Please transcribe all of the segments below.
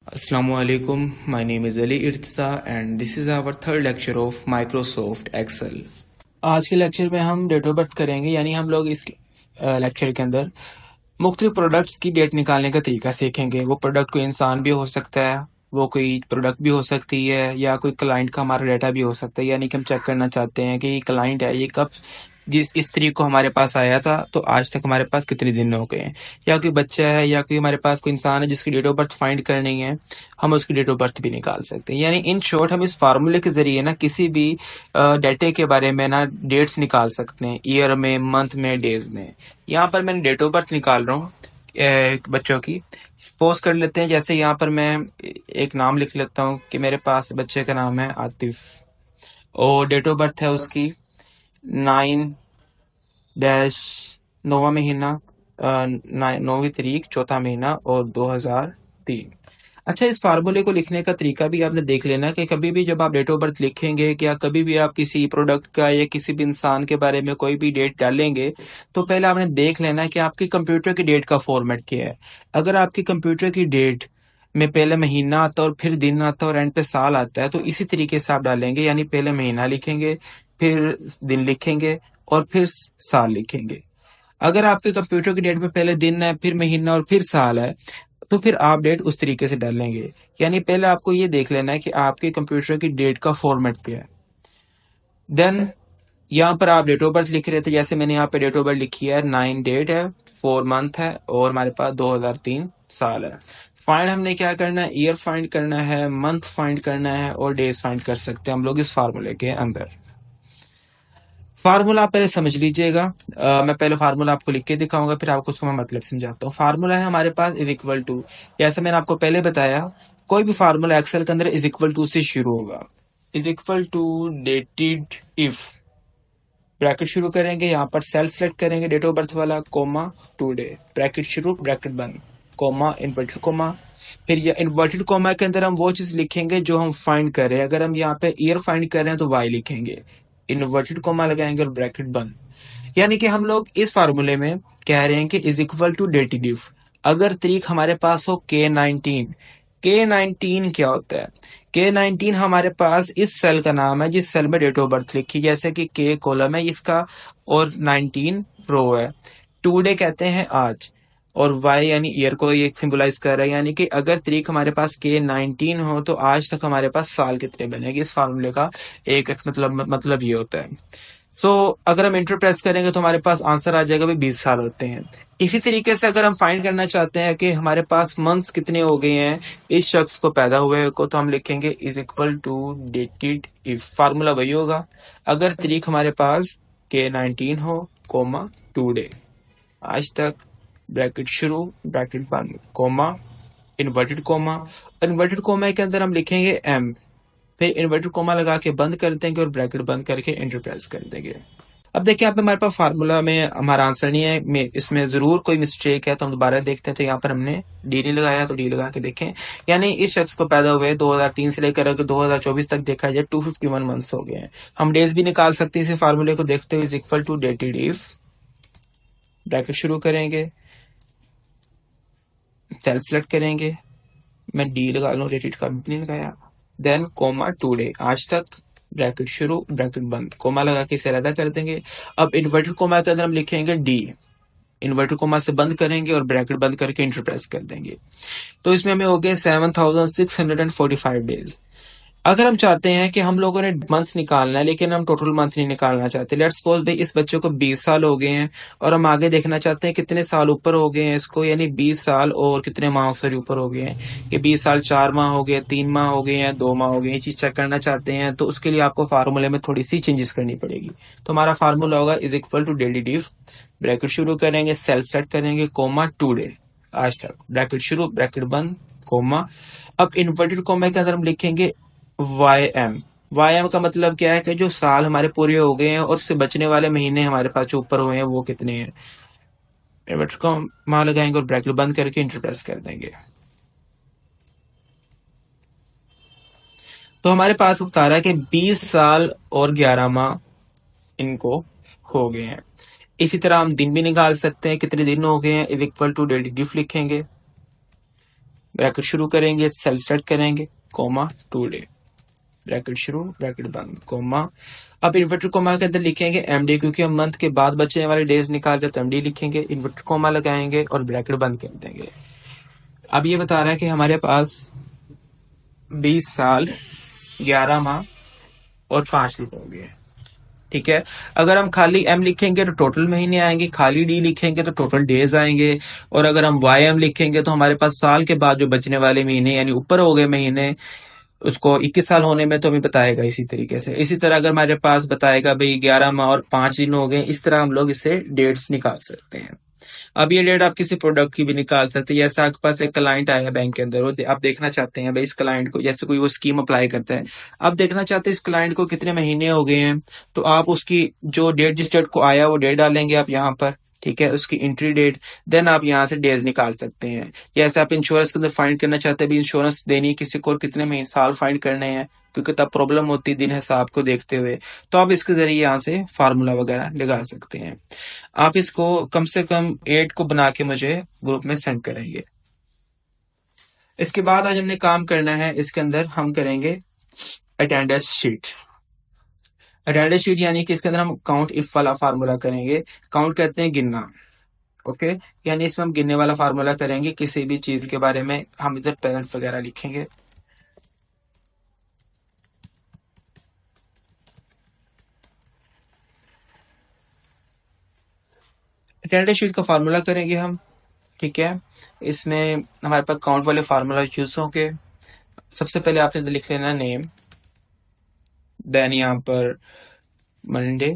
Assalamualaikum. My name is Ali Irtza and this is our third lecture of Microsoft Excel. आज के lecture में हम date of birth करेंगे, यानी हम लोग इस लेक्चर के अंदर मुख्तलिफ प्रोडक्ट्स की डेट निकालने का तरीका सीखेंगे। वो प्रोडक्ट कोई इंसान भी हो सकता है, वो कोई प्रोडक्ट भी हो सकती है, या कोई क्लाइंट का हमारा डाटा भी हो सकता है। यानी कि हम चेक करना चाहते हैं कि ये क्लाइंट है, ये कब इस तारीख को हमारे पास आया था, तो आज तक हमारे पास कितने दिन हो गए हैं। या कोई बच्चा है, या कोई हमारे पास कोई इंसान है जिसकी डेट ऑफ बर्थ फाइंड करनी है, हम उसकी डेट ऑफ बर्थ भी निकाल सकते हैं। यानी इन शॉर्ट हम इस फार्मूले के जरिए ना किसी भी डाटे के बारे में ना डेट्स निकाल सकते हैं, ईयर में, मंथ में, डेज में। यहाँ पर मैंने डेट ऑफ बर्थ निकाल रहा हूँ बच्चों की। सपोज कर लेते हैं, जैसे यहाँ पर मैं एक नाम लिख लेता हूँ कि मेरे पास बच्चे का नाम है आतिफ और डेट ऑफ बर्थ है उसकी 9-9वां महीना, 9वीं तारीख, चौथा महीना और 2003। अच्छा, इस फार्मूले को लिखने का तरीका भी आपने देख लेना कि कभी भी जब आप डेट ऑफ बर्थ लिखेंगे, या कभी भी आप किसी प्रोडक्ट का या किसी भी इंसान के बारे में कोई भी डेट डालेंगे, तो पहले आपने देख लेना कि आपके कंप्यूटर की डेट का फॉर्मेट क्या है। अगर आपकी कंप्यूटर की डेट में पहले महीना आता है और फिर दिन आता है और एंड पे साल आता है, तो इसी तरीके से आप डालेंगे। यानी पहले महीना लिखेंगे, फिर दिन लिखेंगे और फिर साल लिखेंगे। अगर आपके कंप्यूटर की डेट में पहले दिन है, फिर महीना और फिर साल है, तो फिर आप डेट उस तरीके से डालेंगे। यानी पहले आपको ये देख लेना है कि आपके कंप्यूटर की डेट का फॉर्मेट क्या है। देन यहाँ पर आप डेट ऑफ बर्थ लिख रहे थे, जैसे मैंने यहाँ पे डेट ऑफ बर्थ लिखी है, 9 डेट है, 4 मंथ है और हमारे पास 2003 साल है। फाइंड हमने क्या करना है, ईयर फाइंड करना है, मंथ फाइंड करना है और डेज फाइंड कर सकते हैं हम लोग इस फार्मूले के अंदर। फार्मूला आप पहले समझ लीजिएगा। मैं पहले फार्मूला आपको लिख के दिखाऊंगा, फिर आपको उसका मैं मतलब समझाता हूँ। फार्मूला है हमारे पास इज इक्वल टू, जैसे मैंने आपको पहले बताया, कोई भी फार्मूला एक्सेल के अंदर इज इक्वल टू से शुरू होगा। Is equal to dated if, bracket शुरू करेंगे, यहाँ पर सेल सेलेक्ट करेंगे डेट ऑफ बर्थ वाला, कोमा टुडे, ब्रैकेट शुरू, ब्रैकेट बंद, कोमा, इन्वर्टेड कोमा। फिर ये इन्वर्टेड कोमा के अंदर हम वो चीज लिखेंगे जो हम फाइंड कर रहे हैं। अगर हम यहाँ पे ईयर फाइंड कर रहे हैं तो वाई लिखेंगे, इन्वर्टेड कोमा लगाएंगे और ब्रैकेट बंद। यानी कि हम लोग इस फार्मूले में कह रहे हैं कि is equal to dated if, अगर तारीख हमारे पास हो K19। K19 क्या होता है? K19 हमारे पास इस सेल का नाम है जिस सेल में डेट ऑफ बर्थ लिखी, जैसे कि K कॉलम है इसका और 19 रो है। टुडे कहते हैं आज, और वाई यानी ईयर को ये सिंबलाइज कर रहा है। यानी कि अगर तारीख हमारे पास K19 हो तो आज तक हमारे पास साल कितने बनेंगे। इस फार्मूले का एक मतलब ये होता है। अगर हम इंटर प्रेस करेंगे तो हमारे पास आंसर आ जाएगा भी 20 साल होते हैं। इसी तरीके से अगर हम फाइंड करना चाहते हैं कि हमारे पास मंथ्स कितने हो गए हैं इस शख्स को पैदा हुए को, तो हम लिखेंगे is equal to dated if. Formula वही होगा, अगर तारीख हमारे पास K19 हो, कोमा टुडे, आज तक, ब्रैकेट शुरू, ब्रैकेट बंद, comma, inverted comma. Inverted comma के अंदर हम लिखेंगे एम, फिर इन्वर्टेड कोमा लगा के बंद कर देंगे और ब्रैकेट बंद करके एंटर प्रेस कर देंगे। अब देखिए यहाँ पे हमारे पास फार्मूला में हमारा आंसर नहीं है, इसमें जरूर कोई मिस्टेक है, तो हम दोबारा देखते हैं। तो यहाँ पर हमने डी नहीं लगाया, तो डी लगा के देखें। यानी इस शख्स को पैदा हुए 2003 से लेकर अगर 2024 तक देखा जाए 251 मंथ्स हो गए हैं। हम डेज भी निकाल सकते हैं इसी फार्मूले को देखते हुए। Is equal to dated if, bracket शुरू करेंगे, सेल सेलेक्ट करेंगे, मैं डी लगा लूँ, डेटेड का नहीं लगाया, देन कोमा टुडे, आज तक, ब्रैकेट शुरू, ब्रैकेट बंद, कोमा लगा के इसे अलग कर देंगे। अब इन्वर्टेड कोमा के अंदर हम लिखेंगे डी, इन्वर्टेड कोमा से बंद करेंगे और ब्रैकेट बंद करके इंटर प्रेस कर देंगे। तो इसमें हमें हो गए 7645 डेज। अगर हम चाहते हैं कि हम लोगों ने मंथ निकालना है लेकिन हम टोटल मंथ नहीं निकालना चाहते, लेट्स सपोज भाई इस बच्चे को 20 साल हो गए हैं और हम आगे देखना चाहते हैं कितने साल ऊपर हो गए हैं इसको, यानी 20 साल और कितने माह सॉरी ऊपर हो गए हैं, कि 20 साल 4 माह हो गए, 3 माह हो गए हैं, 2 माह हो गए, ये चीज चेक करना चाहते हैं। तो उसके लिए आपको फार्मूले में थोड़ी सी चेंजेस करनी पड़ेगी। तो हमारा फार्मूला होगा is equal to dated if, bracket शुरू करेंगे, सेल सेलेक्ट करेंगे, कोमा टुडे, आज तक, ब्रैकेट शुरू, ब्रैकेट बंद, कोमा। अब इन्वर्टेड कोमा के अंदर हम लिखेंगे YM का मतलब क्या है कि जो साल हमारे पूरे हो गए हैं और उससे बचने वाले महीने हमारे पास जो ऊपर हुए हैं वो कितने हैं। इन्वर्टर को मां लगाएंगे और ब्रैकेट बंद करके इंटर प्रेस कर देंगे। तो हमारे पास बता रहा है कि 20 साल और 11 माह इनको हो गए हैं। इसी तरह हम दिन भी निकाल सकते हैं, कितने दिन हो गए हैं, is equal to dated if लिखेंगे, ब्रैकेट शुरू करेंगे, सेल सेलेक्ट करेंगे, कोमा टुडे, ब्रैकेट शुरू ब्रैकेट बंद, कोमा। अब इन्वर्टर कोमा के अंदर लिखेंगे एमडी, क्योंकि हम मंथ के बाद बचने वाले डेज निकाल रहे तो एमडी लिखेंगे, इन्वर्टर कोमा लगाएंगे और ब्रैकेट बंद कर देंगे। अब ये बता रहा है कि हमारे पास 20 साल 11 माह और 5 दिन हो गए। ठीक है, अगर हम खाली एम लिखेंगे तो टोटल महीने आएंगे, खाली डी लिखेंगे तो टोटल डेज आएंगे, और अगर हम वाई एम लिखेंगे तो हमारे पास साल के बाद जो बचने वाले महीने यानी ऊपर हो गए महीने, उसको 21 साल होने में तो हमें बताएगा इसी तरीके से। इसी तरह अगर हमारे पास बताएगा भाई 11 माह और 5 दिन हो गए, इस तरह हम लोग इससे डेट्स निकाल सकते हैं। अब ये डेट आप किसी प्रोडक्ट की भी निकाल सकते हैं। जैसे आपके पास एक क्लाइंट आया बैंक के अंदर, वो आप देखना चाहते हैं भाई इस क्लाइंट को, जैसे कोई वो स्कीम अप्लाई करता है, आप देखना चाहते हैं इस क्लाइंट को कितने महीने हो गए हैं, तो आप उसकी जो डेट, जिस डेट को आया वो डेट डालेंगे आप यहाँ पर। ठीक है, उसकी एंट्री डेट, देन आप यहाँ से डेज निकाल सकते हैं। जैसे आप इंश्योरेंस के अंदर फाइंड करना चाहते हैं भी इंश्योरेंस देनी है किसी को और कितने महीने साल फाइंड करने हैं, क्योंकि तब प्रॉब्लम होती है दिन हिसाब को देखते हुए, तो आप इसके जरिए यहाँ से फार्मूला वगैरह लगा सकते हैं। आप इसको कम से कम 8 को बना के मुझे ग्रुप में सेंड करेंगे। इसके बाद आज हमने काम करना है, इसके अंदर हम करेंगे अटेंडेंस शीट। अटेंडेंस शीट यानी कि इसके अंदर हम काउंट इफ वाला फार्मूला करेंगे। काउंट कहते हैं गिनना, ओके, यानी इसमें हम गिनने वाला फार्मूला करेंगे। किसी भी चीज के बारे में हम इधर पेरेंट वगैरह लिखेंगे। अटेंडेंस शीट का फार्मूला करेंगे हम। ठीक है, इसमें हमारे पास काउंट वाले फार्मूला यूज होंगे। सबसे पहले आपने तो लिख लेना नेम, देन यहाँ पर मंडे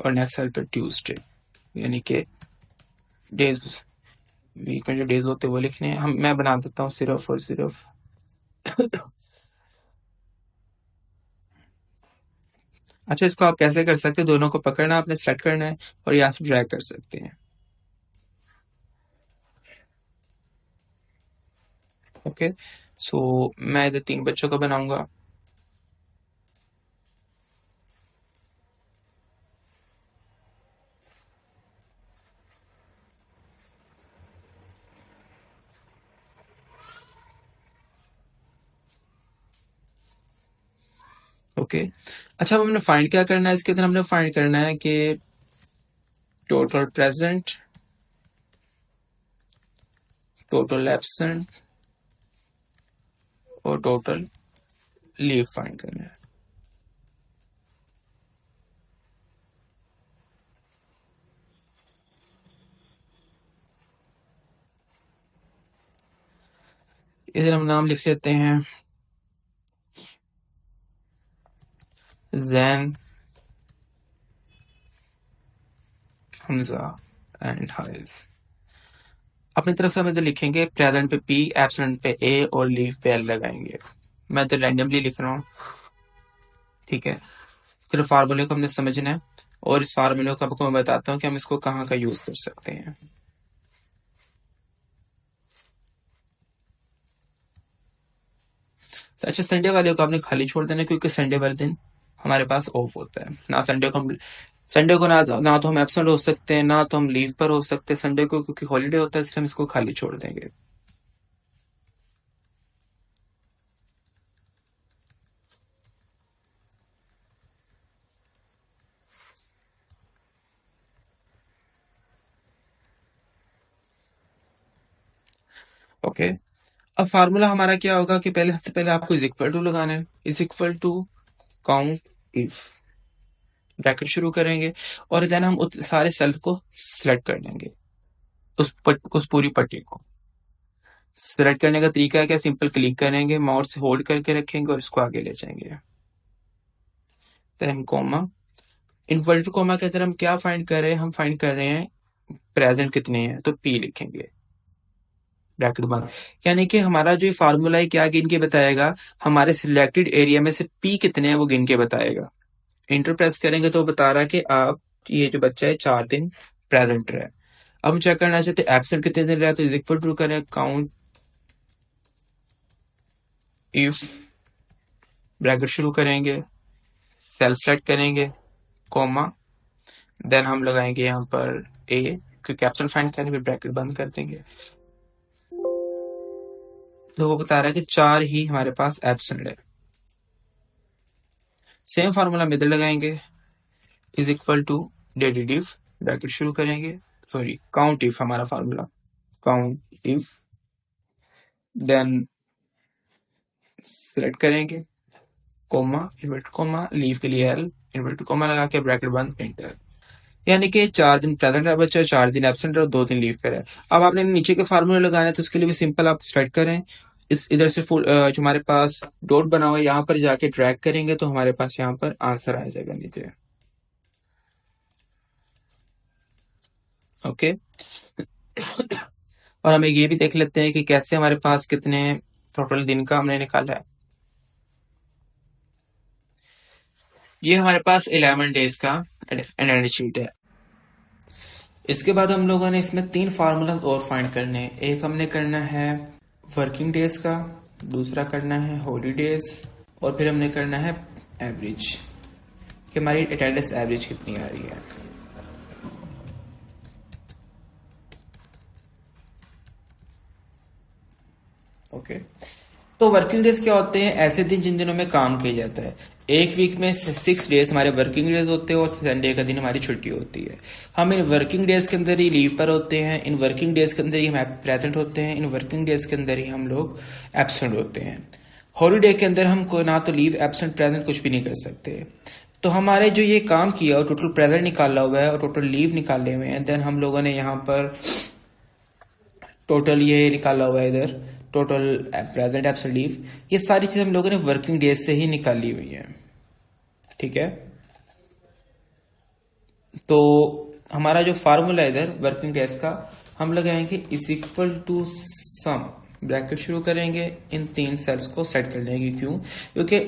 और नेक्स्ट सेल पर ट्यूसडे, यानी कि डेज, वीक में जो डेज होते हैं वो लिखने हैं। मैं बना देता हूँ सिर्फ और सिर्फ अच्छा, इसको आप कैसे कर सकते हैं, दोनों को पकड़ना आपने, सेलेक्ट करना है और यहाँ से ड्रैग कर सकते हैं। ओके, सो मैं इधर 3 बच्चों का बनाऊंगा। ओके, अच्छा, अब हमने फाइंड क्या करना है इसके अंदर, हमने फाइंड करना है कि टोटल प्रेजेंट, टोटल एब्सेंट और टोटल लीव फाइंड करना है। इधर हम नाम लिख लेते हैं जैन, हमजा एंड हारिस। अपनी तरफ से हम इधर लिखेंगे प्रेजेंट पे पी, एब्सेंट पे ए और लीव पे एल लगाएंगे। मैं इधर रैंडमली लिख रहा हूँ। ठीक है, फिर फार्मूले को हमने समझना है और इस फार्मूले को आपको मैं बताता हूँ कि हम इसको कहाँ का यूज कर सकते हैं। अच्छा, संडे वाले को आपने खाली छोड़ देना, क्योंकि संडे वाले दिन हमारे पास ऑफ होता है ना। संडे को ना तो हम एब्सेंट हो सकते हैं, ना तो हम लीव पर हो सकते हैं संडे को, क्योंकि हॉलीडे होता है, इसलिए हम इसको खाली छोड़ देंगे। ओके, अब फार्मूला हमारा क्या होगा कि पहले, सबसे पहले आपको इज इक्वल टू लगाना है। Is equal to count if, bracket शुरू करेंगे और देन हम सारे सेल्स को सिलेक्ट कर लेंगे, उस पूरी पट्टी को। सिलेक्ट करने का तरीका है क्या, सिंपल क्लिक करेंगे, माउस से होल्ड करके रखेंगे और इसको आगे ले जाएंगे, देन कोमा। इन्वर्टेड कोमा के अंदर हम क्या फाइंड कर रहे हैं, हम फाइंड कर रहे हैं प्रेजेंट कितने हैं, तो पी लिखेंगे, ब्रैकेट बंद। यानी कि हमारा जो फार्मूला है क्या गिन के बताएगा, हमारे सिलेक्टेड एरिया में से पी कितने हैं वो गिन के बताएगा। इंटर प्रेस करेंगे तो बता रहा है कि आप, ये जो बच्चा है 4 दिन प्रेजेंट रहा है। अब हम चेक करना चाहते हैं एब्सेंट कितने दिन रहा है, तो इज इक्वल टू करें काउंट इफ, ब्रैकेट शुरू करेंगे, सेल सेलेक्ट करेंगे, कोमा, देन हम लगाएंगे यहाँ पर ए, क्योंकि एब्सेंट फाइंड करेंगे, फिर ब्रैकेट बंद कर देंगे। तो वो बता रहा है कि 4 ही हमारे पास एब्सेंट है। सेम फार्मूला हम इधर लगाएंगे, is equal to date if, bracket शुरू करेंगे, सॉरी काउंट इफ हमारा formula, count if, then select करेंगे, कोमा, इन्वर्ट कोमा, लीव के लिए एल, इन्वर्ट कोमा लगा के ब्रैकेट बंद, एंटर। यानी कि 4 दिन प्रेजेंट है बच्चा, 4 दिन एब्सेंट है और 2 दिन लीव पर है। अब आपने नीचे के फार्मूले लगाने हैं तो उसके लिए भी सिंपल, आप सेलेक्ट करें, इस इधर से जो हमारे पास डॉट बना हुआ है यहाँ पर जाके ड्रैग करेंगे तो हमारे पास यहाँ पर आंसर आ जाएगा नीचे। ओके और हम ये भी देख लेते हैं कि कैसे हमारे पास कितने टोटल दिन का हमने निकाला है। ये हमारे पास 11 डेज का एनालिसिस शीट है। इसके बाद हम लोगों ने इसमें 3 फार्मूला और फाइंड करने हैं। एक हमने करना है वर्किंग डेज का, दूसरा करना है हॉलीडेज, और फिर हमने करना है एवरेज, कि हमारी अटेंडेंस एवरेज कितनी आ रही है। ओके तो वर्किंग डेज क्या होते हैं? ऐसे दिन जिन दिनों में काम किया जाता है। एक वीक में 6 डेज हमारे वर्किंग डेज होते हैं और संडे का दिन हमारी छुट्टी होती है। हम इन वर्किंग डेज के अंदर ही लीव पर होते हैं, इन वर्किंग डेज के अंदर ही हम प्रेजेंट होते हैं, इन वर्किंग डेज के अंदर ही हम लोग एब्सेंट होते हैं। हॉलीडे के अंदर हम कोई ना तो लीव, एब्सेंट, प्रेजेंट कुछ भी नहीं कर सकते। तो हमारे जो ये काम किया और टोटल प्रेजेंट निकाला हुआ है और टोटल लीव निकाले हुए हैं, देन हम लोगों ने यहाँ पर टोटल ये निकाला हुआ है, इधर टोटल प्रेजेंट, एब्सेंट, लीव, ये सारी चीज हम लोगों ने वर्किंग डेज से ही निकाली हुई है। ठीक है, तो हमारा जो फार्मूला है इधर वर्किंग डेज का, हम लगाएंगे is equal to sum, bracket शुरू करेंगे, इन 3 सेल्स को सेट कर लेंगे। क्यों? क्योंकि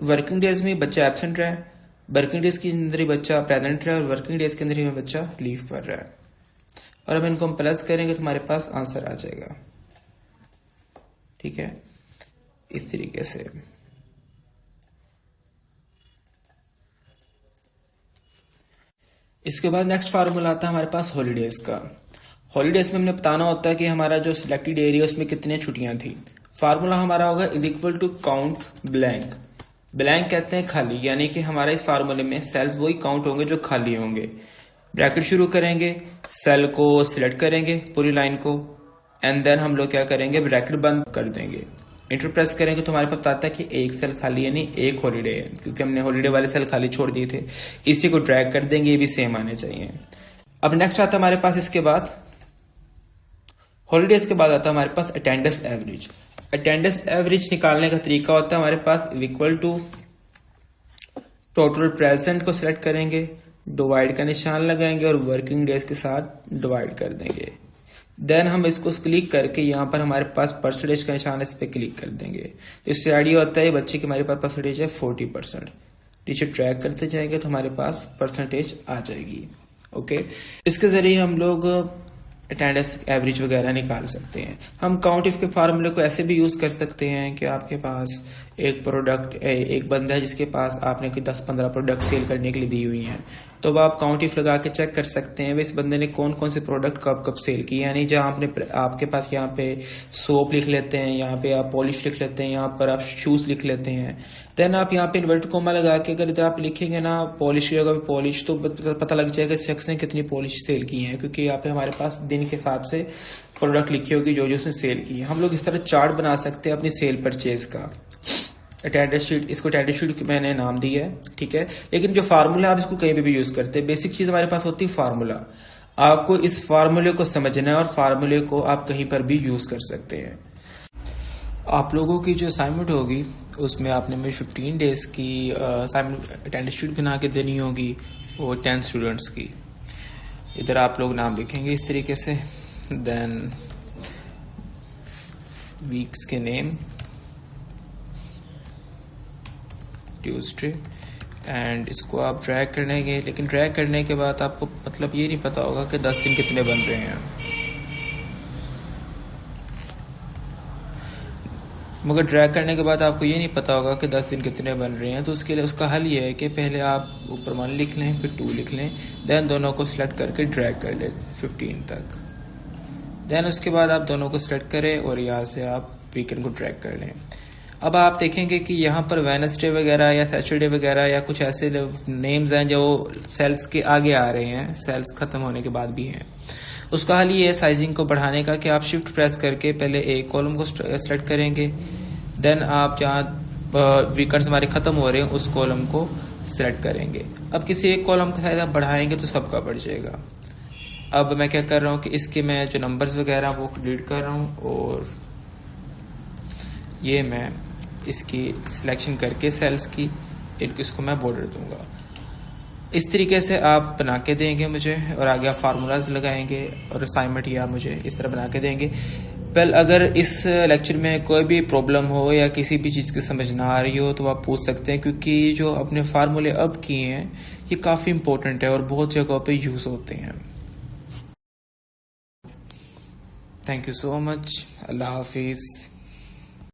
वर्किंग डेज में बच्चा एब्सेंट रहा है, वर्किंग डेज के अंदर ही बच्चा प्रेजेंट रहा है और वर्किंग डेज के अंदर ही बच्चा लीव पर रहा है। और अब इनको हम प्लस करेंगे तो हमारे पास आंसर आ जाएगा। ठीक है, इस तरीके से। इसके बाद नेक्स्ट फार्मूला आता है हमारे पास हॉलीडेज का। हॉलीडेज में हमने बताना होता है कि हमारा जो सिलेक्टेड एरिया उसमें कितनी छुट्टियां थी। फार्मूला हमारा होगा is equal to count blank. Blank कहते हैं खाली, यानी कि हमारा इस फार्मूले में सेल्स वही काउंट होंगे जो खाली होंगे। ब्रैकेट शुरू करेंगे, सेल को सिलेक्ट करेंगे पूरी लाइन को, एंड देन हम लोग क्या करेंगे, ब्रैकेट बंद कर देंगे, इंटर प्रेस करेंगे तो हमारे पास बताता है कि एक सेल खाली है, नहीं एक हॉलीडे है, क्योंकि हमने हॉलीडे वाले सेल खाली छोड़ दिए थे। इसी को ड्रैग कर देंगे, ये भी सेम आने चाहिए। अब नेक्स्ट आता है हमारे पास, इसके बाद हॉलीडेज के बाद आता है हमारे पास अटेंडेंस एवरेज। अटेंडेंस एवरेज निकालने का तरीका होता है हमारे पास इक्वल टू टोटल प्रेजेंट को सिलेक्ट करेंगे, डिवाइड का निशान लगाएंगे और वर्किंग डेज के साथ डिवाइड कर देंगे। देन हम इसको क्लिक करके यहाँ पर हमारे पास परसेंटेज का निशान है, इस पर क्लिक कर देंगे। तो इससे आइडिया होता है बच्चे की हमारे पास परसेंटेज है 40%। नीचे ट्रैक करते जाएंगे तो हमारे पास परसेंटेज आ जाएगी। ओके, इसके जरिए हम लोग अटेंडेंस एवरेज वगैरह निकाल सकते हैं। हम काउंट इफ के फार्मूले को ऐसे भी यूज कर सकते हैं कि आपके पास एक प्रोडक्ट, एक बंदा है जिसके पास आपने कोई 10-15 प्रोडक्ट सेल करने के लिए दी हुई हैं, तो अब आप काउंट इफ लगा के चेक कर सकते हैं इस बंदे ने कौन कौन से प्रोडक्ट कब कब सेल किए। यानी जहाँ आपके पास यहाँ पे सोप लिख लेते हैं, यहाँ पे आप पॉलिश लिख लेते हैं, यहाँ पर आप शूज लिख लेते हैं। देन आप यहाँ पे इन्वर्ट कोमा लगा के अगर आप लिखेंगे ना पॉलिश की जगह पॉलिश, तो पता लग जाएगा शख्स ने कितनी पॉलिश सेल की है, क्योंकि यहाँ पे हमारे पास दिन के हिसाब से प्रोडक्ट लिखी होगी जो जो उसने सेल की है। हम लोग इस तरह चार्ट बना सकते हैं अपनी सेल परचेज का। अटेंडेंस शीट, इसको अटेंडेंस शीट मैंने नाम दिया है। ठीक है, लेकिन जो फार्मूला आप इसको कहीं पे भी यूज करते हैं, बेसिक चीज हमारे पास होती है फार्मूला। आपको इस फार्मूले को समझना है और फार्मूले को आप कहीं पर भी यूज कर सकते हैं। आप लोगों की जो असाइनमेंट होगी उसमें आपने में 15 डेज की असाइनमेंट अटेंडेंस शीट बना के देनी होगी, वो 10 स्टूडेंट्स की। इधर आप लोग नाम लिखेंगे इस तरीके से, देन वीक्स के नेम ट्यूसडे, एंड इसको आप ड्रैग करेंगे। लेकिन ड्रैग करने के बाद आपको मतलब ये नहीं पता होगा कि 10 दिन कितने बन रहे हैं, मगर ड्रैग करने के बाद आपको ये नहीं पता होगा कि 10 दिन कितने बन रहे हैं। तो उसके लिए उसका हल ये है कि पहले आप ऊपर 1 लिख लें, फिर 2 लिख लें, देन दोनों को सिलेक्ट करके ड्रैग कर लें 15 तक। देन उसके बाद आप दोनों को सिलेक्ट करें और यहाँ से आप वीकेंड को ट्रैक कर लें। अब आप देखेंगे कि यहाँ पर वेडनेसडे वगैरह या सैटरडे वगैरह या कुछ ऐसे नेम्स हैं जो सेल्स के आगे आ रहे हैं, सेल्स ख़त्म होने के बाद भी हैं। उसका हल ये है साइजिंग को बढ़ाने का कि आप शिफ्ट प्रेस करके पहले एक कॉलम को सेलेक्ट करेंगे, देन आप जहाँ वीकेंड्स हमारे ख़त्म हो रहे हैं उस कॉलम को सेलेक्ट करेंगे। अब किसी एक कॉलम का साइज आप बढ़ाएंगे तो सबका बढ़ जाएगा। अब मैं क्या कर रहा हूँ कि इसके मैं जो नंबर्स वगैरह वो डिलीट कर रहा हूँ और ये मैं इसकी सिलेक्शन करके सेल्स की इसको मैं बॉर्डर दूंगा। इस तरीके से आप बना के देंगे मुझे और आगे आप फार्मूलाज लगाएंगे और असाइनमेंट या मुझे इस तरह बना के देंगे। वेल, अगर इस लेक्चर में कोई भी प्रॉब्लम हो या किसी भी चीज़ की समझ ना आ रही हो तो आप पूछ सकते हैं, क्योंकि जो अपने फार्मूले अब किए हैं ये काफ़ी इंपॉर्टेंट है और बहुत जगहों पे यूज़ होते हैं। Thank you so much. अल्लाह हाफिज़।